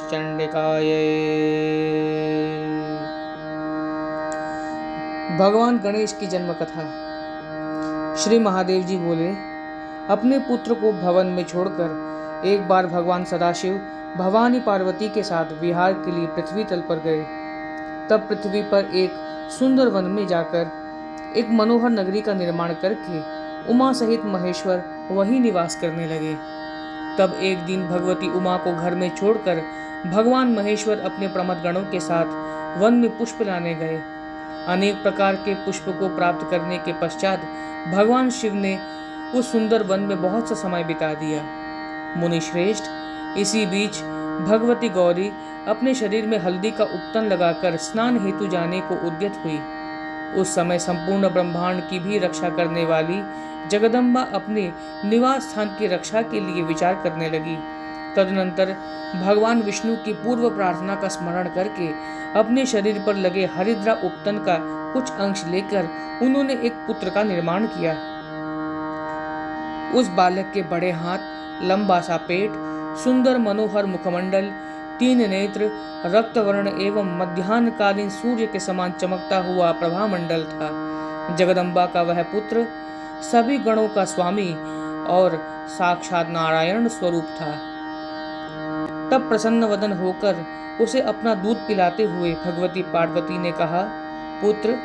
चंडिकाय। भगवान गणेश की जन्म कथा। श्री महादेव जी बोले, अपने पुत्र को भवन में छोड़कर एक बार भगवान सदाशिव भवानी पार्वती के साथ विहार के लिए पृथ्वी तल पर गए। तब पृथ्वी पर एक सुंदर वन में जाकर एक मनोहर नगरी का निर्माण करके उमा सहित महेश्वर वहीं निवास करने लगे। तब एक दिन भगवती उमा को घर में छोड़कर भगवान महेश्वर अपने प्रमथ गणों के साथ वन में पुष्प लाने गए। अनेक प्रकार के पुष्प को प्राप्त करने के पश्चात भगवान शिव ने उस सुंदर वन में बहुत सा समय बिता दिया। मुनि श्रेष्ठ, इसी बीच भगवती गौरी अपने शरीर में हल्दी का उपटन लगाकर स्नान हेतु जाने को उद्यत हुई। उस समय संपूर्ण ब्रह्मांड की भी रक्षा करने वाली जगदम्बा अपने निवास स्थान की रक्षा के लिए विचार करने लगी। तदनंतर भगवान विष्णु की पूर्व प्रार्थना का स्मरण करके अपने शरीर पर लगे हरिद्रा उपटन का कुछ अंश लेकर उन्होंने एक पुत्र का निर्माण किया। उस बालक के बड़े हाथ, लंबा सा पेट, सुंदर मनोहर मुखमंडल, 3 नेत्र, रक्तवर्ण एवं मध्याह्नकालीन सूर्य के समान चमकता हुआ प्रभामंडल था। जगदम्बा का वह पुत्र सभी गणों का स्वामी और साक्षात नारायण स्वरूप था। तब प्रसन्न वदन होकर उसे अपना दूध पिलाते हुए भगवती पार्वती ने कहा, पुत्र,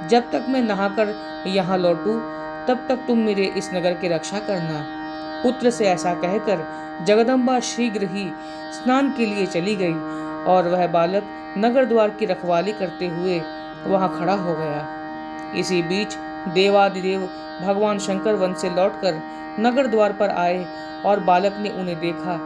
जब तक मैं नहाकर यहाँ लौटूं तब तक तुम मेरे इस नगर की रक्षा करना। पुत्र से ऐसा कहकर जगदम्बा शीघ्र ही स्नान के लिए चली गई और वह बालक नगर द्वार की रखवाली करते हुए वहां खड़ा हो गया। इसी बीच देवादिदेव भगवान शंकर वन से लौटकर नगर द्वार पर आए और बालक ने उन्हें देखा।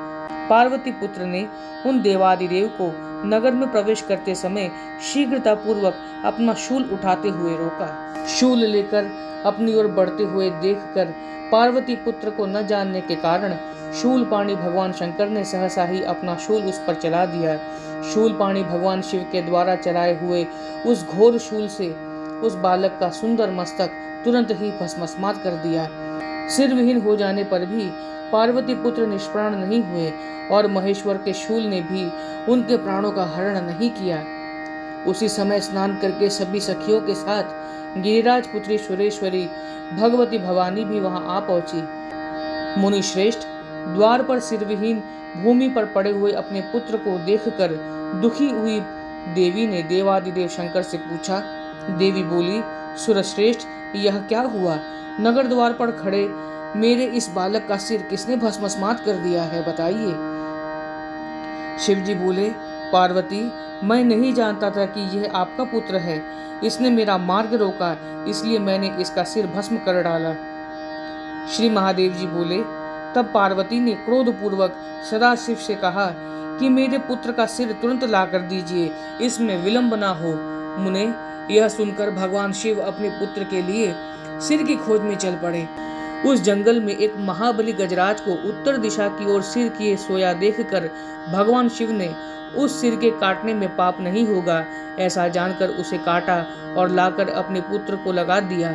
पार्वती पुत्र ने उन देवादिदेव को नगर में प्रवेश करते समय शीघ्रता पूर्वक अपना शूल उठाते हुए रोका। शूल लेकर अपनी ओर बढ़ते हुए देखकर पार्वती पुत्र को न जानने के कारण शूल पाणी भगवान शंकर ने सहसा ही अपना शूल उस पर चला दिया। शूल पाणी भगवान शिव के द्वारा चलाए हुए उस घोर शूल से उस बालक का सुंदर मस्तक तुरंत ही भस्मसात कर दिया। सिर विहीन हो जाने पर भी पार्वती पुत्र निष्प्राण नहीं हुए और महेश्वर के शूल ने भी उनके प्राणों का हरण नहीं किया। उसी समय स्नान करके सभी सखियों के साथ गिरिराज पुत्री सुरेश्वरी भगवती भवानी भी वहां आ पहुंची। मुनि श्रेष्ठ, द्वार पर सिरविहीन भूमि पर पड़े हुए अपने पुत्र को देखकर दुखी हुई देवी ने देवादिदेव शंकर से पूछा। देवी बोली, सुरश्रेष्ठ, यह क्या हुआ? नगर द्वार पर खड़े मेरे इस बालक का सिर किसने भस्मसात कर दिया है, बताइए। शिवजी बोले, पार्वती, मैं नहीं जानता था कि यह आपका पुत्र है। इसने मेरा मार्ग रोका, इसलिए मैंने इसका सिर भस्म कर डाला। श्री महादेव जी बोले, तब पार्वती ने क्रोधपूर्वक सदाशिव से कहा कि मेरे पुत्र का सिर तुरंत ला कर दीजिए, इसमें विलंब ना हो। मुने, यह सुनकर भगवान शिव अपने पुत्र के लिए सिर की खोज में चल पड़े। उस जंगल में एक महाबली गजराज को उत्तर दिशा की ओर सिर किए सोया देखकर भगवान शिव ने उस सिर के काटने में पाप नहीं होगा ऐसा जानकर उसे काटा और लाकर अपने पुत्र को लगा दिया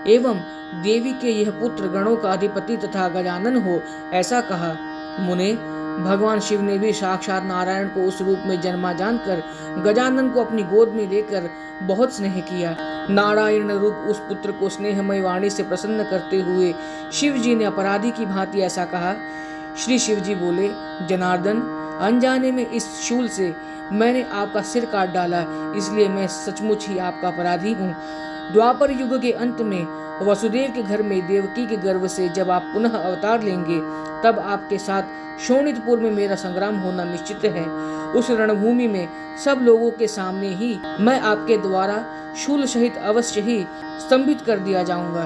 एवं देवी के यह पुत्र गणों का अधिपति तथा गजानन हो ऐसा कहा। मुने, भगवान शिव ने भी साक्षात नारायण को उस रूप में जन्मा जानकर गजानन को अपनी गोद में लेकर बहुत स्नेह किया। नारायण रूप उस पुत्र को स्नेहमय वाणी से प्रसन्न करते हुए शिव जी ने अपराधी की भांति ऐसा कहा। श्री शिव जी बोले, जनार्दन, अनजाने में इस शूल से मैंने आपका सिर काट डाला, इसलिए मैं सचमुच ही आपका अपराधी हूँ। द्वापर युग के अंत में वसुदेव के घर में देवकी के गर्भ से जब आप पुनः अवतार लेंगे तब आपके साथ शोणितपुर में मेरा संग्राम होना निश्चित है। उस रणभूमि में सब लोगों के सामने ही मैं आपके द्वारा शूल सहित अवश्य ही स्तंभित कर दिया जाऊंगा।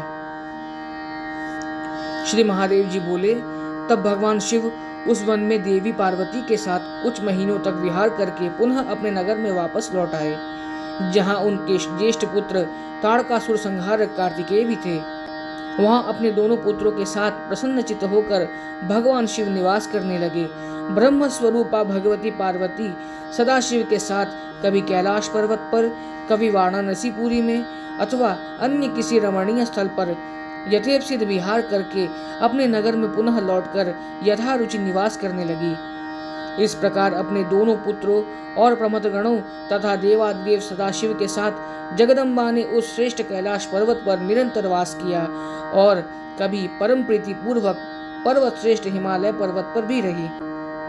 श्री महादेव जी बोले, तब भगवान शिव उस वन में देवी पार्वती के साथ कुछ महीनों तक विहार करके पुनः अपने नगर में वापस लौट आए, जहां उनके ज्येष्ठ पुत्र ताड़कासुर संहारक कार्तिकेय भी थे। वहां अपने दोनों पुत्रों के साथ प्रसन्नचित्त होकर भगवान शिव निवास करने लगे। ब्रह्म स्वरूपा भगवती पार्वती सदाशिव के साथ कभी कैलाश पर्वत पर, कभी वाराणसीपुरी में अथवा अन्य किसी रमणीय स्थल पर यथेप्सित विहार करके अपने नगर में पुनः लौटकर यथारुचि निवास करने लगी। इस प्रकार अपने दोनों पुत्रों और प्रमथ गणों तथा देवादिदेव सदाशिव के साथ जगदम्बा ने उस श्रेष्ठ कैलाश पर्वत पर निरंतर वास किया और कभी परम प्रीति पूर्वक पर्वत श्रेष्ठ हिमालय पर्वत पर भी रही।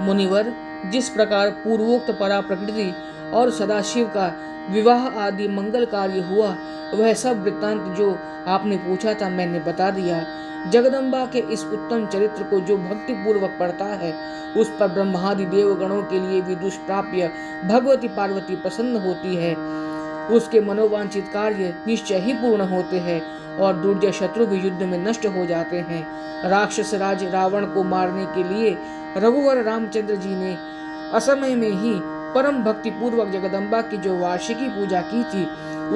मुनिवर, जिस प्रकार पूर्वोक्त परा प्रकृति और सदाशिव का विवाह आदि मंगल कार्य हुआ, वह सब वृत्तांत जो आपने पूछा था मैंने बता दिया। जगदम्बा के इस उत्तम चरित्र को जो भक्ति पूर्वक पढ़ता है, उस पर ब्रह्मादि देवगणों के लिए भी दुष्प्राप्य भगवती पार्वती प्रसन्न होती है। उसके मनोवांछित कार्य निश्चय ही पूर्ण होते हैं और दुर्जय शत्रु भी युद्ध में नष्ट हो जाते हैं। राक्षस राज रावण को मारने के लिए रघुवर रामचंद्र जी ने असमय में ही परम भक्ति पूर्वक जगदम्बा की जो वार्षिकी पूजा की थी,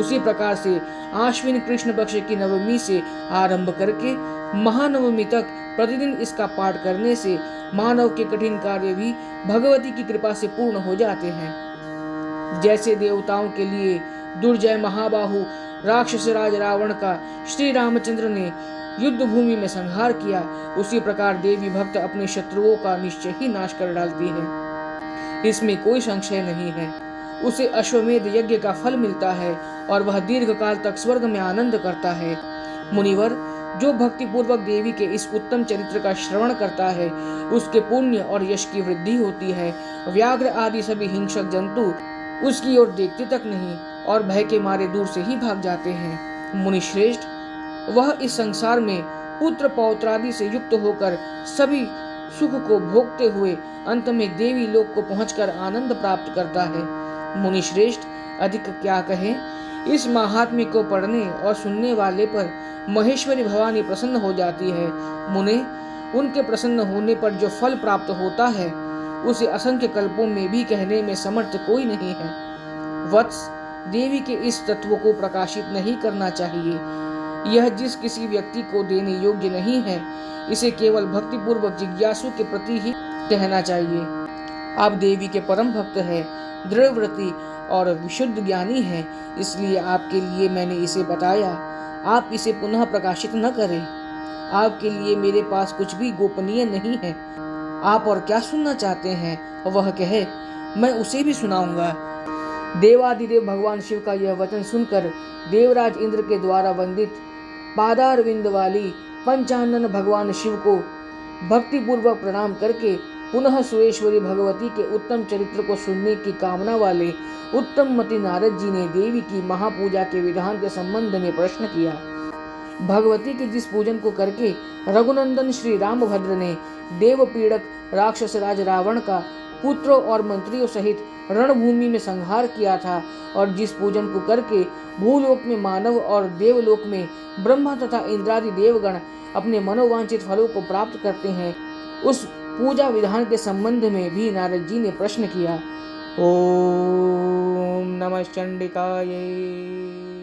उसी प्रकार से आश्विन कृष्ण पक्ष की नवमी से आरंभ करके महानवमी तक प्रतिदिन इसका पाठ करने से मानव के कठिन कार्य भी भगवती की कृपा से पूर्ण हो जाते हैं। जैसे देवताओं के लिए दुर्जय महाबाहु राक्षस राज रावण का श्री रामचंद्र ने युद्ध भूमि में संहार किया, उसी प्रकार देवी भक्त अपने शत्रुओं का निश्चय ही नाश कर डालती है। इसमें कोई संशय नहीं है। उसे अश्वमेध यज्ञ का फल मिलता है और वह दीर्घ काल तक स्वर्ग में आनंद करता है। मुनिवर, जो भक्ति पूर्वक देवी के इस उत्तम चरित्र का श्रवण करता है, उसके पुण्य और यश की वृद्धि होती है। व्याघ्र आदि सभी हिंसक जंतु उसकी ओर देखते तक नहीं और भय के मारे दूर से ही भाग जाते हैं। मुनिश्रेष्ठ, वह इस संसार में पुत्र पौत्रादि से युक्त होकर सभी सुख को भोगते हुए अंत में देवी लोक को पहुंचकर आनंद प्राप्त करता है। मुनिश्रेष्ठ, अधिक क्या कहें, इस महात्म्य को पढ़ने और सुनने वाले पर महेश्वरी भवानी प्रसन्न हो जाती है। मुने, उनके प्रसन्न होने पर जो फल प्राप्त होता है, उसे असंख्य कल्पों में भी कहने में समर्थ कोई नहीं है। वत्स, देवी के इस तत्व को प्रकाशित नहीं करना चाहिए। यह जिस किसी व्यक्ति को देने योग्य नहीं है, इसे केवल भक्ति पूर्वक जिज्ञासु के प्रति ही कहना चाहिए। आप देवी के परम भक्त हैं, दृढ़व्रती और विशुद्ध ज्ञानी हैं, इसलिए आपके लिए मैंने इसे बताया। आप इसे पुनः प्रकाशित न करें। आपके लिए मेरे पास कुछ भी गोपनीय नहीं है। आप और क्या सुनना चाहते हैं वह कहे, मैं उसे भी सुनाऊंगा। देवादिदेव भगवान शिव का यह वचन सुनकर देवराज इंद्र के द्वारा वंदित पादारविंद वाली पंचानन भगवान शिव को भक्ति पूर्वक प्रणाम करके पुनः सुरेश्वरी भगवती के उत्तम चरित्र को सुनने की कामना वाले उत्तम मति नारद जी ने देवी की महापूजा के विधान के संबंध में प्रश्न किया। भगवती के जिस पूजन को करके रघुनंदन श्री रामभद्र ने देव पीड़क राक्षस राज रावण का पुत्रों और मंत्रियों सहित रणभूमि में संहार किया था, और जिस पूजन को करके भूलोक में मानव और देवलोक में ब्रह्मा तथा इंद्रादि देवगण अपने मनोवांछित फलों को प्राप्त करते हैं, उस पूजा विधान के संबंध में भी नारद जी ने प्रश्न किया। ओम नमः चंडिकायै।